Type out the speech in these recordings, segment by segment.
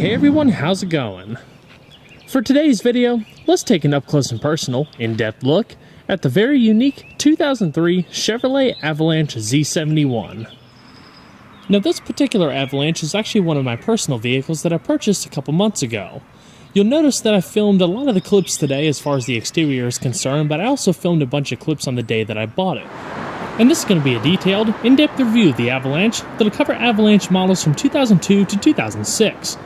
Hey everyone, how's it going? For today's video, let's take an up-close and personal, in-depth look at the very unique 2003 Chevrolet Avalanche Z71. Now this particular Avalanche is actually one of my personal vehicles that I purchased a couple months ago. You'll notice that I filmed a lot of the clips today as far as the exterior is concerned, but I also filmed a bunch of clips on the day that I bought it. And this is going to be a detailed, in-depth review of the Avalanche that'll cover Avalanche models from 2002 to 2006.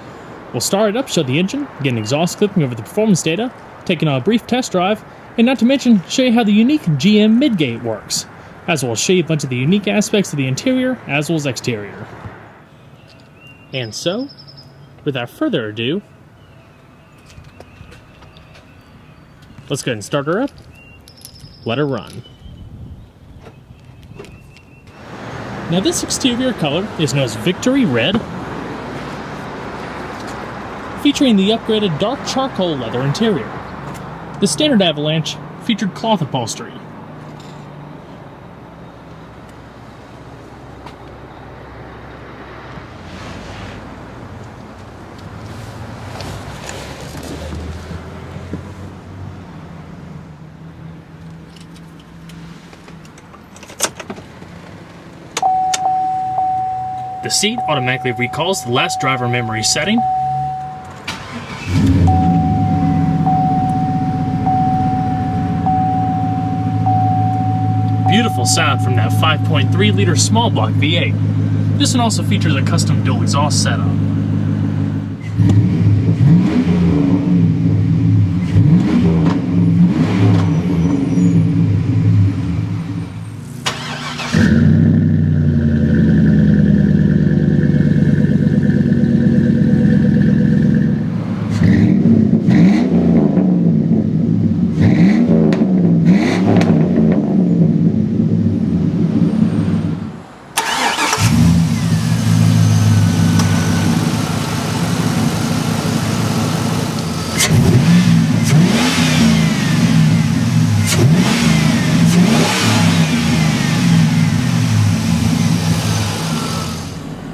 We'll start it up, show the engine, get an exhaust clipping over the performance data, take a brief test drive, and not to mention, show you how the unique GM midgate works, as well as show you a bunch of the unique aspects of the interior as well as exterior. And so, without further ado, let's go ahead and start her up, let her run. Now this exterior color is known as Victory Red, featuring the upgraded dark charcoal leather interior. The standard Avalanche featured cloth upholstery. The seat automatically recalls the last driver memory setting. Beautiful sound from that 5.3 liter small block V8. This one also features a custom dual exhaust setup.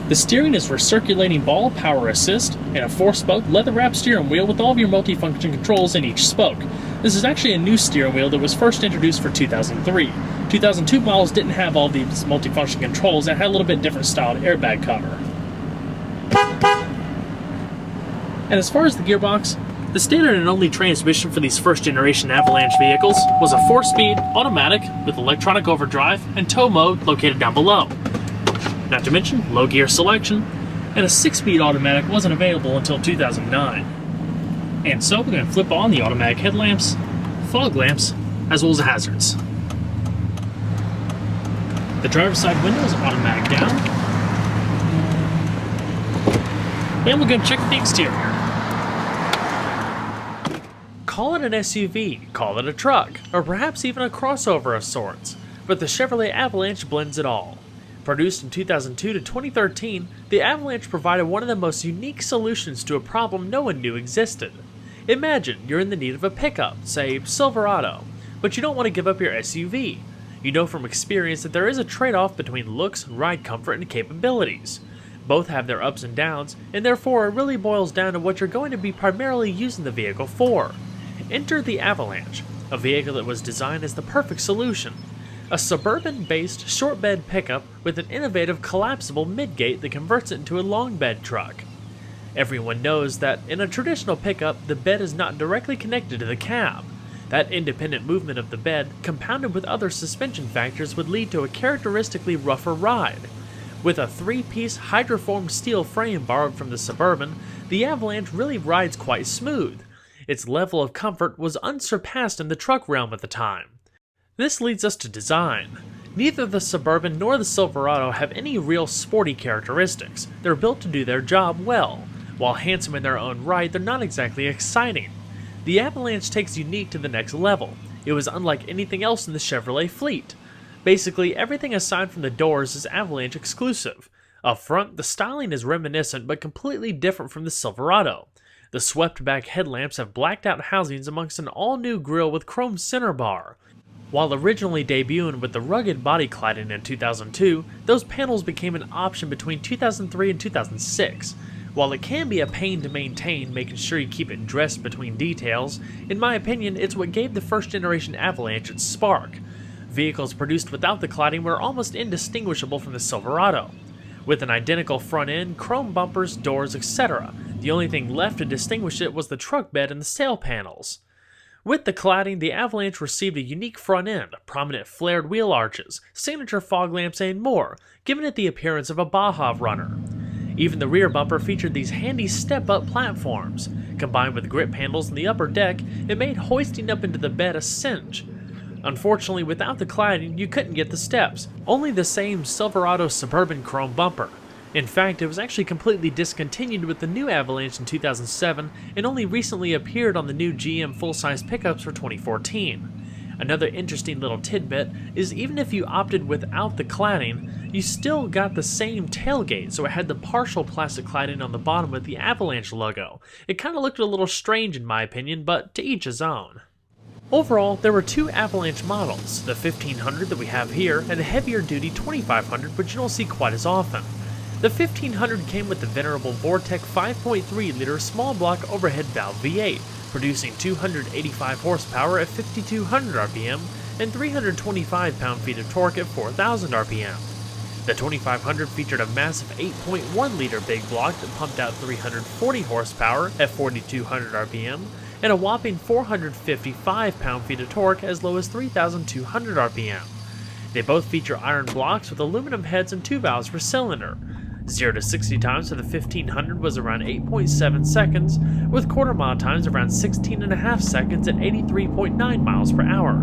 The steering is recirculating ball power assist and a 4-spoke leather-wrapped steering wheel with all of your multifunction controls in each spoke. This is actually a new steering wheel that was first introduced for 2003. 2002 models didn't have all these multifunction controls and had a little bit different styled airbag cover. And as far as the gearbox, the standard and only transmission for these first generation Avalanche vehicles was a 4-speed automatic with electronic overdrive and tow mode located down below. Not to mention low gear selection, and a 6-speed automatic wasn't available until 2009. And so we're going to flip on the automatic headlamps, fog lamps, as well as the hazards. The driver's side window is automatic down. And we're going to check the exterior. Call it an SUV, call it a truck, or perhaps even a crossover of sorts, but the Chevrolet Avalanche blends it all. Produced in 2002 to 2013, the Avalanche provided one of the most unique solutions to a problem no one knew existed. Imagine you're in the need of a pickup, say Silverado, but you don't want to give up your SUV. You know from experience that there is a trade-off between looks, ride comfort, and capabilities. Both have their ups and downs, and therefore it really boils down to what you're going to be primarily using the vehicle for. Enter the Avalanche, a vehicle that was designed as the perfect solution. A suburban-based short bed pickup with an innovative collapsible midgate that converts it into a long bed truck. Everyone knows that in a traditional pickup, the bed is not directly connected to the cab. That independent movement of the bed, compounded with other suspension factors, would lead to a characteristically rougher ride. With a 3-piece hydroformed steel frame borrowed from the Suburban, the Avalanche really rides quite smooth. Its level of comfort was unsurpassed in the truck realm at the time. This leads us to design. Neither the Suburban nor the Silverado have any real sporty characteristics. They're built to do their job well. While handsome in their own right, they're not exactly exciting. The Avalanche takes unique to the next level. It was unlike anything else in the Chevrolet fleet. Basically, everything aside from the doors is Avalanche exclusive. Up front, the styling is reminiscent but completely different from the Silverado. The swept-back headlamps have blacked-out housings amongst an all-new grille with chrome center bar. While originally debuting with the rugged body cladding in 2002, those panels became an option between 2003 and 2006. While it can be a pain to maintain, making sure you keep it dressed between details, in my opinion, it's what gave the first generation Avalanche its spark. Vehicles produced without the cladding were almost indistinguishable from the Silverado. With an identical front end, chrome bumpers, doors, etc., the only thing left to distinguish it was the truck bed and the sail panels. With the cladding, the Avalanche received a unique front end, prominent flared wheel arches, signature fog lamps, and more, giving it the appearance of a Baja runner. Even the rear bumper featured these handy step-up platforms. Combined with grip handles in the upper deck, it made hoisting up into the bed a cinch. Unfortunately, without the cladding, you couldn't get the steps, only the same Silverado Suburban chrome bumper. In fact, it was actually completely discontinued with the new Avalanche in 2007 and only recently appeared on the new GM full-size pickups for 2014. Another interesting little tidbit is even if you opted without the cladding, you still got the same tailgate, so it had the partial plastic cladding on the bottom with the Avalanche logo. It kind of looked a little strange in my opinion, but to each his own. Overall, there were two Avalanche models, the 1500 that we have here and the heavier duty 2500, which you don't see quite as often. The 1500 came with the venerable Vortec 5.3-liter small block overhead valve V8, producing 285 horsepower at 5200 RPM and 325 pound-feet of torque at 4000 RPM. The 2500 featured a massive 8.1-liter big block that pumped out 340 horsepower at 4200 RPM and a whopping 455 pound-feet of torque as low as 3200 RPM. They both feature iron blocks with aluminum heads and 2 valves per cylinder. 0 to 60 times for the 1500 was around 8.7 seconds, with quarter-mile times around 16.5 seconds at 83.9 miles per hour.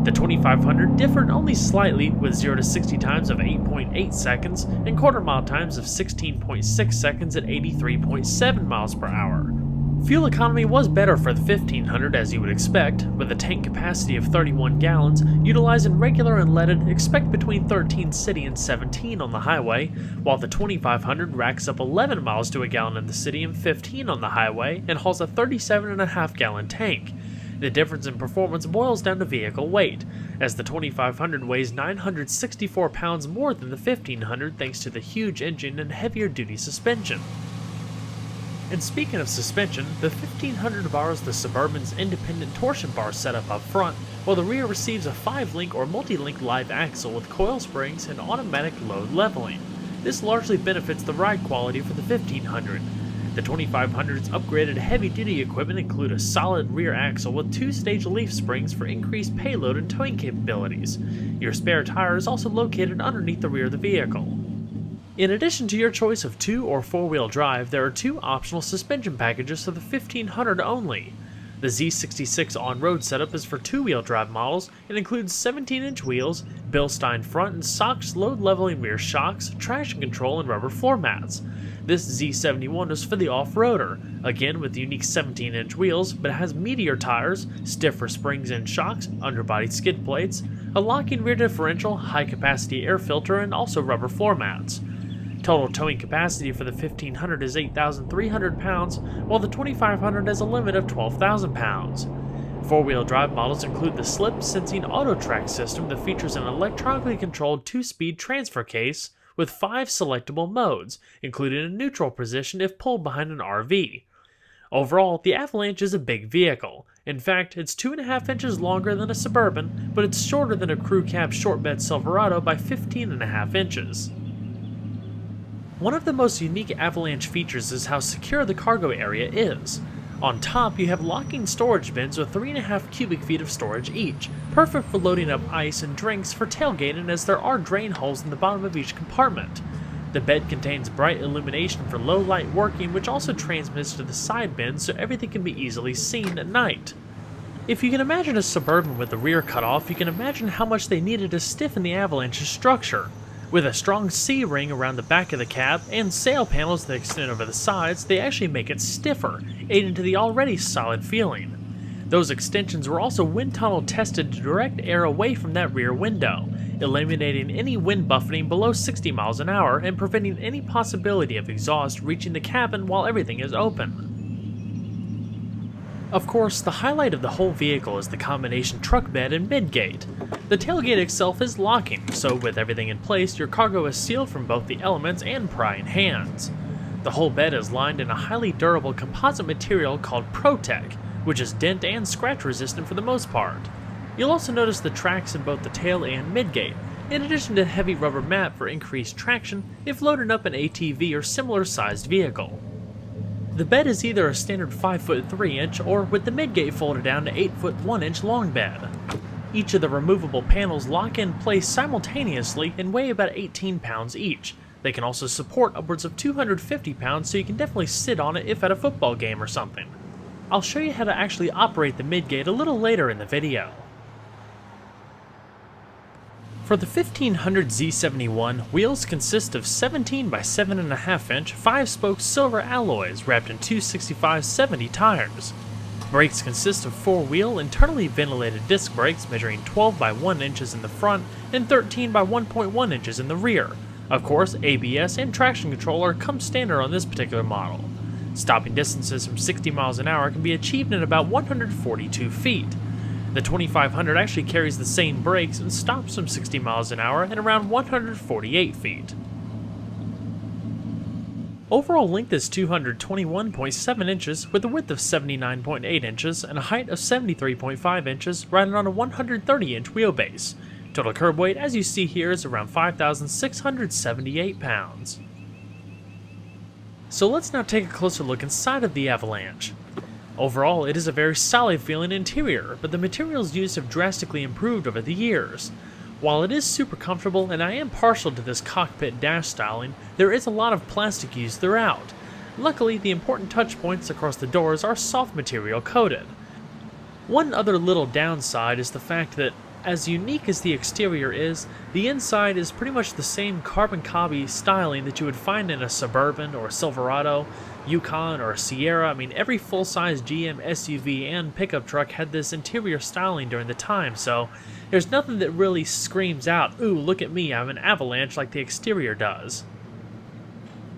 The 2500 differed only slightly, with 0 to 60 times of 8.8 seconds and quarter-mile times of 16.6 seconds at 83.7 miles per hour. Fuel economy was better for the 1500 as you would expect, with a tank capacity of 31 gallons, utilizing regular and leaded, expect between 13 city and 17 on the highway, while the 2500 racks up 11 miles to a gallon in the city and 15 on the highway and hauls a 37.5 gallon tank. The difference in performance boils down to vehicle weight, as the 2500 weighs 964 pounds more than the 1500 thanks to the huge engine and heavier duty suspension. And speaking of suspension, the 1500 borrows the Suburban's independent torsion bar setup up front, while the rear receives a 5-link or multi-link live axle with coil springs and automatic load leveling. This largely benefits the ride quality for the 1500. The 2500's upgraded heavy-duty equipment include a solid rear axle with 2-stage leaf springs for increased payload and towing capabilities. Your spare tire is also located underneath the rear of the vehicle. In addition to your choice of 2- or 4-wheel drive, there are 2 optional suspension packages for the 1500 only. The Z66 on-road setup is for 2-wheel drive models and includes 17-inch wheels, Bilstein front and SOX load-leveling rear shocks, traction control, and rubber floor mats. This Z71 is for the off-roader, again with unique 17-inch wheels, but it has Meteor tires, stiffer springs and shocks, underbody skid plates, a locking rear differential, high-capacity air filter, and also rubber floor mats. Total towing capacity for the 1500 is 8,300 pounds, while the 2500 has a limit of 12,000 pounds. 4-wheel drive models include the slip-sensing auto-track system that features an electronically controlled 2-speed transfer case with 5 selectable modes, including a neutral position if pulled behind an RV. Overall, the Avalanche is a big vehicle. In fact, it's 2.5 inches longer than a Suburban, but it's shorter than a crew cab short bed Silverado by 15.5 inches. One of the most unique Avalanche features is how secure the cargo area is. On top, you have locking storage bins with 3.5 cubic feet of storage each, perfect for loading up ice and drinks for tailgating as there are drain holes in the bottom of each compartment. The bed contains bright illumination for low light working, which also transmits to the side bins so everything can be easily seen at night. If you can imagine a Suburban with the rear cut off, you can imagine how much they needed to stiffen the Avalanche's structure. With a strong C-ring around the back of the cab and sail panels that extend over the sides, they actually make it stiffer, aiding to the already solid feeling. Those extensions were also wind tunnel tested to direct air away from that rear window, eliminating any wind buffeting below 60 miles an hour and preventing any possibility of exhaust reaching the cabin while everything is open. Of course, the highlight of the whole vehicle is the combination truck bed and midgate. The tailgate itself is locking, so with everything in place, your cargo is sealed from both the elements and prying hands. The whole bed is lined in a highly durable composite material called Protec, which is dent and scratch resistant for the most part. You'll also notice the tracks in both the tail and midgate, in addition to heavy rubber mat for increased traction if loaded up an ATV or similar sized vehicle. The bed is either a standard 5' 3" or with the midgate folded down to 8' 1" long bed. Each of the removable panels lock in place simultaneously and weigh about 18 pounds each. They can also support upwards of 250 pounds, so you can definitely sit on it if at a football game or something. I'll show you how to actually operate the midgate a little later in the video. For the 1500 Z71, wheels consist of 17 by 7.5" 5-spoke silver alloys wrapped in 265/70 tires. Brakes consist of 4-wheel, internally ventilated disc brakes measuring 12 by 1 inches in the front and 13 by 1.1 inches in the rear. Of course, ABS and traction controller come standard on this particular model. Stopping distances from 60 miles an hour can be achieved in about 142 feet. The 2500 actually carries the same brakes and stops from 60 miles an hour at around 148 feet. Overall length is 221.7 inches with a width of 79.8 inches and a height of 73.5 inches, riding on a 130-inch wheelbase. Total curb weight, as you see here, is around 5,678 pounds. So let's now take a closer look inside of the Avalanche. Overall, it is a very solid feeling interior, but the materials used have drastically improved over the years. While it is super comfortable and I am partial to this cockpit dash styling, there is a lot of plastic used throughout. Luckily, the important touch points across the doors are soft material coated. One other little downside is the fact that, as unique as the exterior is, the inside is pretty much the same carbon copy styling that you would find in a Suburban or a Silverado, Yukon, or a Sierra. I mean, every full-size GM SUV and pickup truck had this interior styling during the time, so there's nothing that really screams out, "Ooh, look at me, I'm an Avalanche," like the exterior does.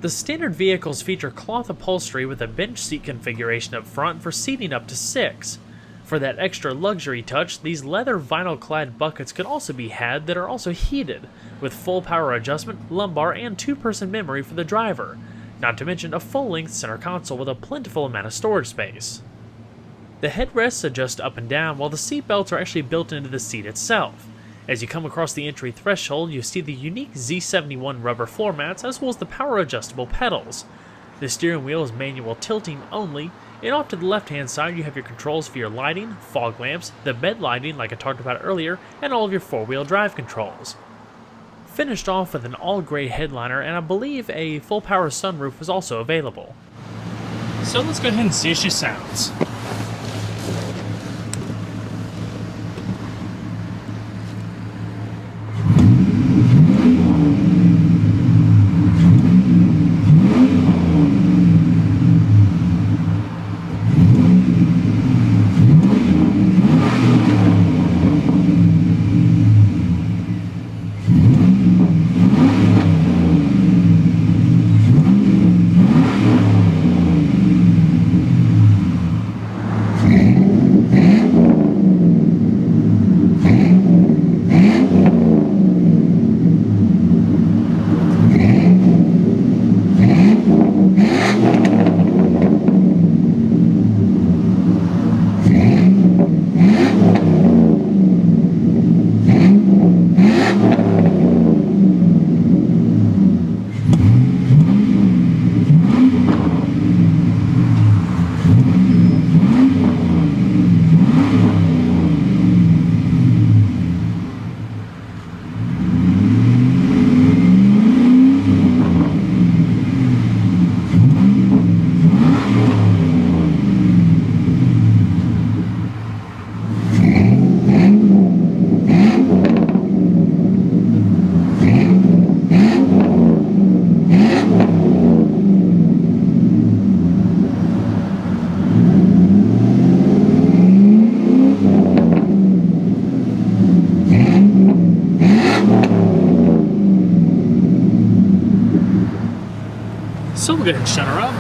The standard vehicles feature cloth upholstery with a bench seat configuration up front for seating up to 6. For that extra luxury touch, these leather vinyl-clad buckets could also be had that are also heated, with full power adjustment, lumbar, and 2-person memory for the driver, not to mention a full-length center console with a plentiful amount of storage space. The headrests adjust up and down, while the seat belts are actually built into the seat itself. As you come across the entry threshold, you see the unique Z71 rubber floor mats as well as the power-adjustable pedals. The steering wheel is manual tilting only, and off to the left-hand side you have your controls for your lighting, fog lamps, the bed lighting like I talked about earlier, and all of your 4-wheel drive controls. Finished off with an all-gray headliner, and I believe a full-power sunroof was also available. So let's go ahead and see how she sounds. So we'll go ahead and shut her up.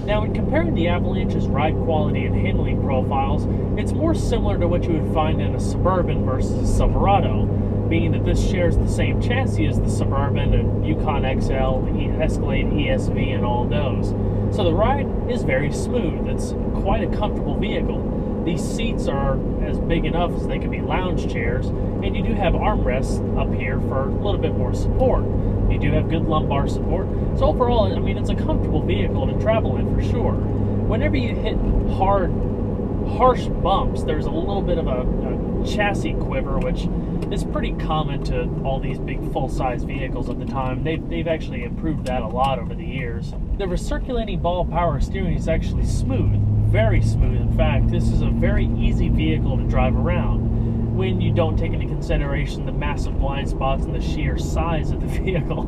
Now, in comparing the Avalanche's ride quality and handling profiles, it's more similar to what you would find in a Suburban versus a Silverado, being that this shares the same chassis as the Suburban and Yukon XL, Escalade, ESV, and all those. So the ride is very smooth. It's quite a comfortable vehicle. These seats are as big enough as they can be lounge chairs, and you do have armrests up here for a little bit more support. You do have good lumbar support. So overall, I mean, it's a comfortable vehicle to travel in for sure. Whenever you hit harsh bumps, there's a little bit of a chassis quiver, which is pretty common to all these big full-size vehicles at the time. They've actually improved that a lot over the years. The recirculating ball power steering is actually smooth, very smooth. In fact, this is a very easy vehicle to drive around when you don't take into consideration the massive blind spots and the sheer size of the vehicle.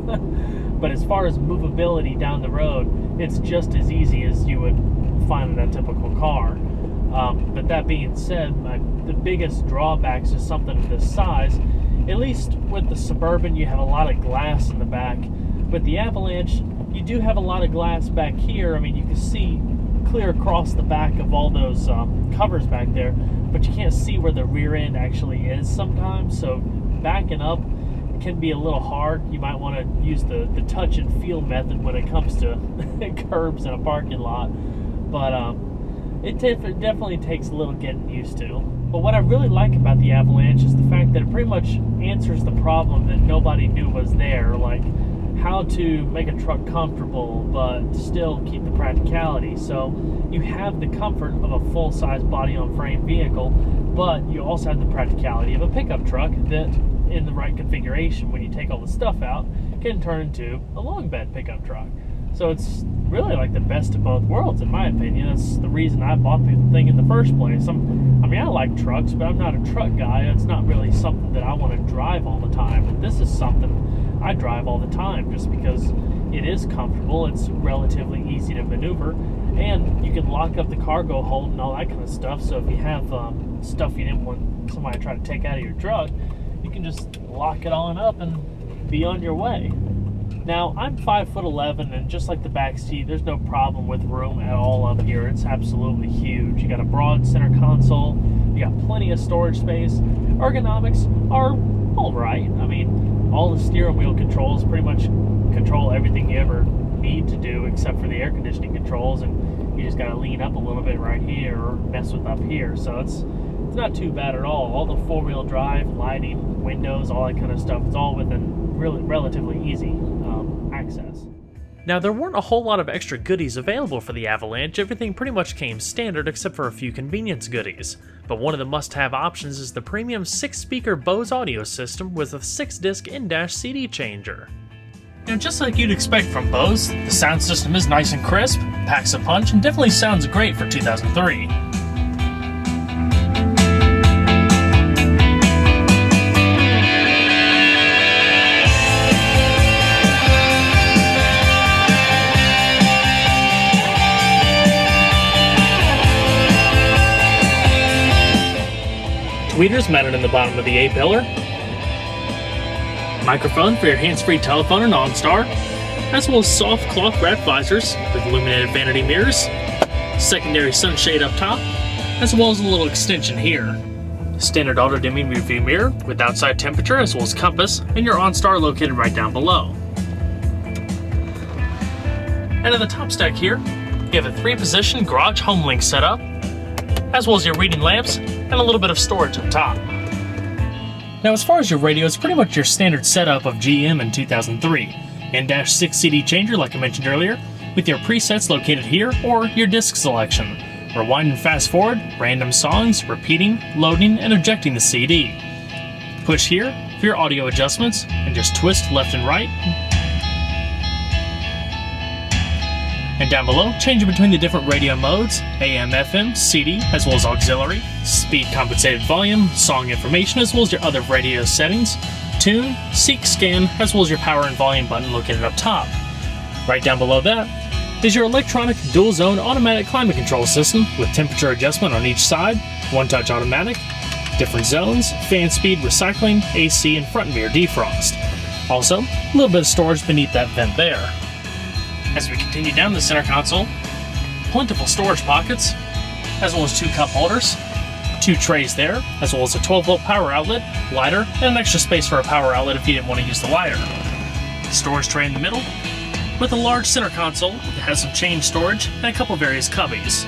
But as far as movability down the road, it's just as easy as you would find in a typical car. But that being said, the biggest drawbacks to something of this size, at least with the Suburban, you have a lot of glass in the back. But the Avalanche, you do have a lot of glass back here. I mean, you can see clear across the back of all those covers back there, but you can't see where the rear end actually is sometimes. So backing up can be a little hard. You might want to use the touch and feel method when it comes to curbs in a parking lot. But it definitely takes a little getting used to. But what I really like about the Avalanche is the fact that it pretty much answers the problem that nobody knew was there, like how to make a truck comfortable but still keep the practicality. So you have the comfort of a full-size body-on-frame vehicle, but you also have the practicality of a pickup truck that, in the right configuration, when you take all the stuff out, can turn into a long bed pickup truck. So it's really like the best of both worlds, in my opinion. That's the reason I bought the thing in the first place. I mean, I like trucks, but I'm not a truck guy. It's not really something that I want to drive all the time. But this is something I drive all the time just because it is comfortable. It's relatively easy to maneuver, and you can lock up the cargo hold and all that kind of stuff. So if you have stuff you didn't want somebody to try to take out of your truck, you can just lock it on up and be on your way. Now, I'm 5'11", and just like the back seat, there's no problem with room at all up here. It's absolutely huge. You got a broad center console, you got plenty of storage space. Ergonomics are all right. I mean, all the steering wheel controls pretty much control everything you ever need to do except for the air conditioning controls, and you just got to lean up a little bit right here or mess with up here. So it's not too bad at all. All the four-wheel drive, lighting, windows, all that kind of stuff, it's all within really relatively easy access. Now, there weren't a whole lot of extra goodies available for the Avalanche. Everything pretty much came standard except for a few convenience goodies. But one of the must-have options is the premium 6-speaker Bose audio system with a 6-disc in-dash CD changer. Now, just like you'd expect from Bose, the sound system is nice and crisp, packs a punch, and definitely sounds great for 2003. Tweeters mounted in the bottom of the A-pillar, microphone for your hands-free telephone and OnStar, as well as soft cloth wrap visors with illuminated vanity mirrors, secondary sunshade up top, as well as a little extension here. Standard auto-dimming rearview mirror with outside temperature as well as compass, and your OnStar located right down below. And in the top stack here, you have a 3-position garage home link setup, as well as your reading lamps and a little bit of storage up top. Now, as far as your radio, it's pretty much your standard setup of GM in 2003. In-dash 6 CD changer, like I mentioned earlier, with your presets located here or your disc selection. Rewind and fast forward, random songs, repeating, loading, and ejecting the CD. Push here for your audio adjustments, and just twist left and right. And down below, changing between the different radio modes, AM, FM, CD, as well as auxiliary, speed compensated volume, song information, as well as your other radio settings, tune, seek, scan, as well as your power and volume button located up top. Right down below that is your electronic dual-zone automatic climate control system with temperature adjustment on each side, one-touch automatic, different zones, fan speed, recycling, AC, and front mirror defrost. Also, a little bit of storage beneath that vent there. As we continue down the center console, plentiful storage pockets, as well as 2 cup holders, 2 trays there, as well as a 12-volt power outlet, lighter, and an extra space for a power outlet if you didn't want to use the lighter. Storage tray in the middle, with a large center console that has some chain storage and a couple various cubbies.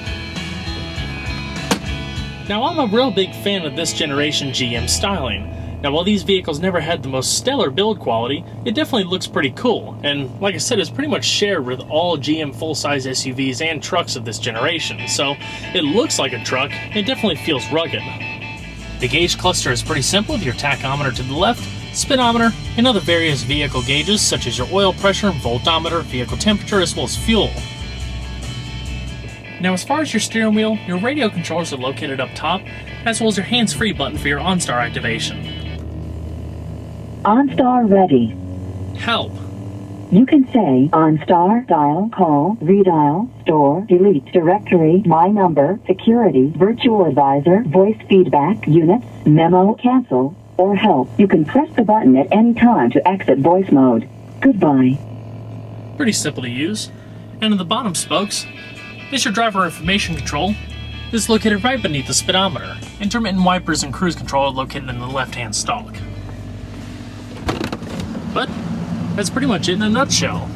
Now, I'm a real big fan of this generation GM styling. Now, while these vehicles never had the most stellar build quality, it definitely looks pretty cool, and like I said, it's pretty much shared with all GM full-size SUVs and trucks of this generation, so it looks like a truck, and it definitely feels rugged. The gauge cluster is pretty simple with your tachometer to the left, speedometer, and other various vehicle gauges such as your oil pressure, voltometer, vehicle temperature, as well as fuel. Now, as far as your steering wheel, your radio controls are located up top, as well as your hands-free button for your OnStar activation. OnStar ready. Help. You can say OnStar, dial, call, redial, store, delete, directory, my number, security, virtual advisor, voice feedback, units, memo, cancel, or help. You can press the button at any time to exit voice mode. Goodbye. Pretty simple to use. And in the bottom spokes is your driver information control. This is located right beneath the speedometer. Intermittent wipers and cruise control are located in the left-hand stalk. But that's pretty much it in a nutshell.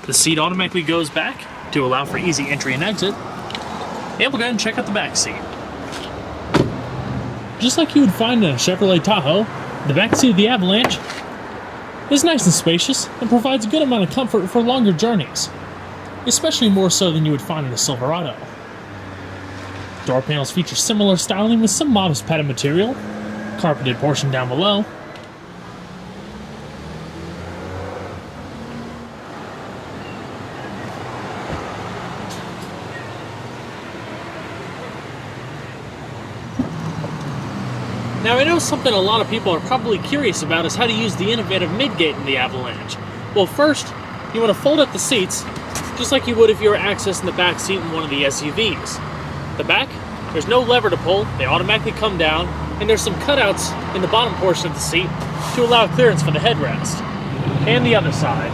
The seat automatically goes back to allow for easy entry and exit. And we'll go ahead and check out the back seat. Just like you would find in a Chevrolet Tahoe, the back seat of the Avalanche is nice and spacious and provides a good amount of comfort for longer journeys, especially more so than you would find in a Silverado. Door panels feature similar styling with some modest padded material, carpeted portion down below. Now, I know something a lot of people are probably curious about is how to use the innovative midgate in the Avalanche. Well, first, you want to fold up the seats, just like you would if you were accessing the back seat in one of the SUVs. The back, there's no lever to pull, they automatically come down, and there's some cutouts in the bottom portion of the seat to allow clearance for the headrest. And the other side.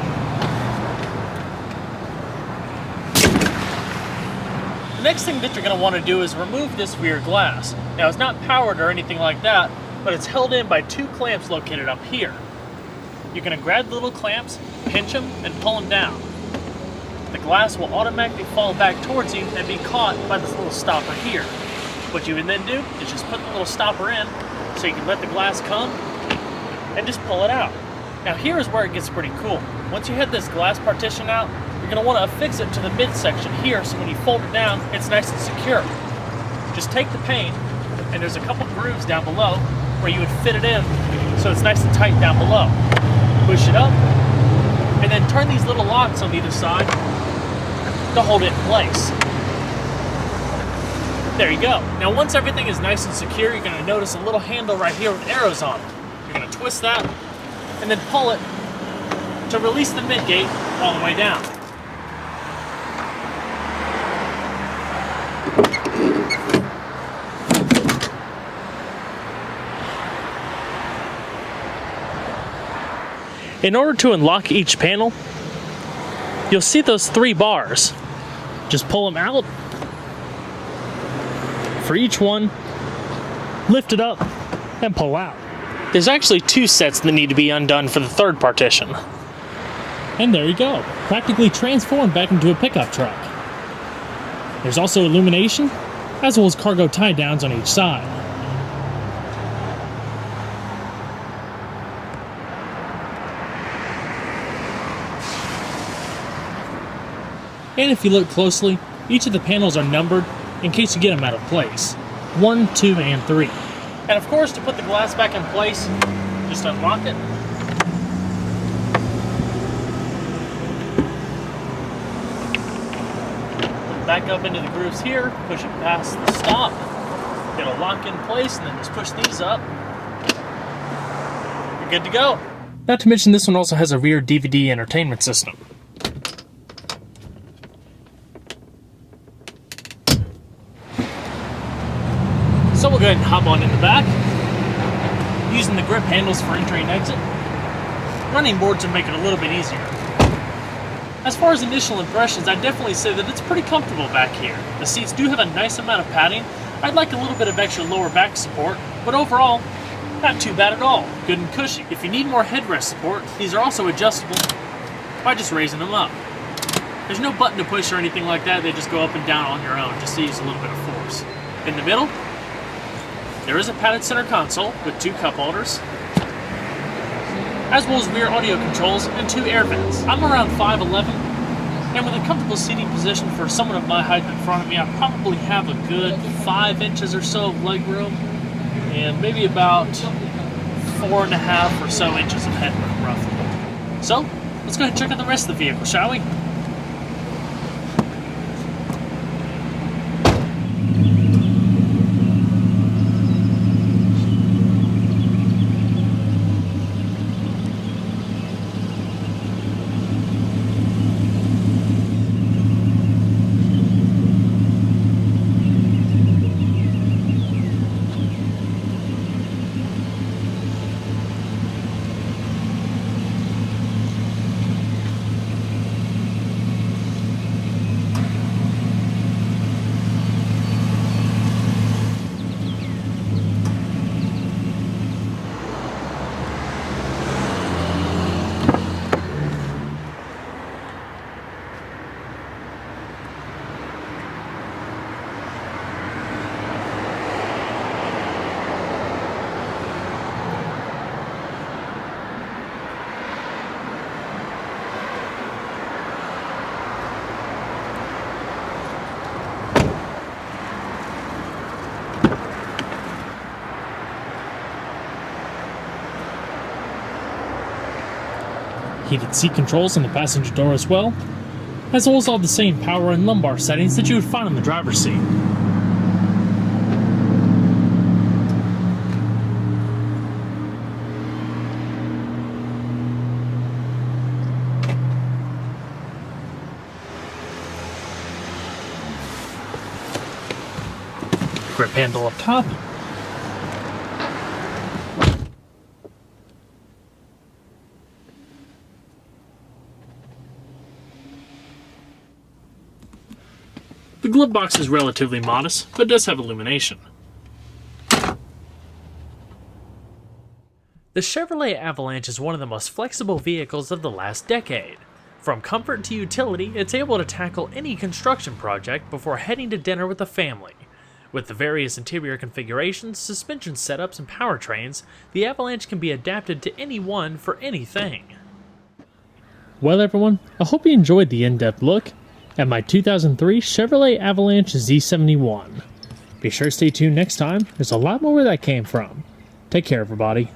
The next thing that you're going to want to do is remove this rear glass. Now, it's not powered or anything like that, but it's held in by 2 clamps located up here. You're going to grab the little clamps, pinch them, and pull them down. The glass will automatically fall back towards you and be caught by this little stopper here. What you would then do is just put the little stopper in so you can let the glass come and just pull it out. Now, here is where it gets pretty cool. Once you have this glass partition out, you're going to want to affix it to the midsection here so when you fold it down, it's nice and secure. Just take the paint, and there's a couple grooves down below where you would fit it in so it's nice and tight down below. Push it up, and then turn these little locks on either side to hold it in place. There you go. Now, once everything is nice and secure, you're going to notice a little handle right here with arrows on it. You're going to twist that and then pull it to release the midgate all the way down. In order to unlock each panel, you'll see those 3 bars. Just pull them out. For each one, lift it up, and pull out. There's actually 2 sets that need to be undone for the 3rd partition. And there you go, practically transformed back into a pickup truck. There's also illumination, as well as cargo tie downs on each side. And if you look closely, each of the panels are numbered in case you get them out of place. 1, 2, and 3. And of course, to put the glass back in place, just unlock it. Put it back up into the grooves here, push it past the stop. It'll lock in place, and then just push these up. You're good to go. Not to mention, this one also has a rear DVD entertainment system. So we'll go ahead and hop on in the back, using the grip handles for entry and exit. running boards would make it a little bit easier. As far as initial impressions, I'd definitely say that it's pretty comfortable back here. The seats do have a nice amount of padding. I'd like a little bit of extra lower back support, but overall, not too bad at all. Good and cushy. If you need more headrest support, these are also adjustable by just raising them up. There's no button to push or anything like that, they just go up and down on your own, just to use a little bit of force. In the middle, there is a padded center console with 2 cup holders, as well as rear audio controls and 2 air vents. I'm around 5'11", and with a comfortable seating position for someone of my height in front of me, I probably have a good 5 inches or so of leg room, and maybe about 4.5 or so inches of headroom, roughly. So, let's go ahead and check out the rest of the vehicle, shall we? Heated seat controls on the passenger door as well, as well as all the same power and lumbar settings that you would find on the driver's seat. Grip handle up top. The glove box is relatively modest, but does have illumination. The Chevrolet Avalanche is one of the most flexible vehicles of the last decade. From comfort to utility, it's able to tackle any construction project before heading to dinner with the family. With the various interior configurations, suspension setups, and powertrains, the Avalanche can be adapted to anyone for anything. Well everyone, I hope you enjoyed the in-depth look at my 2003 Chevrolet Avalanche Z71. Be sure to stay tuned next time, there's a lot more where that came from. Take care everybody.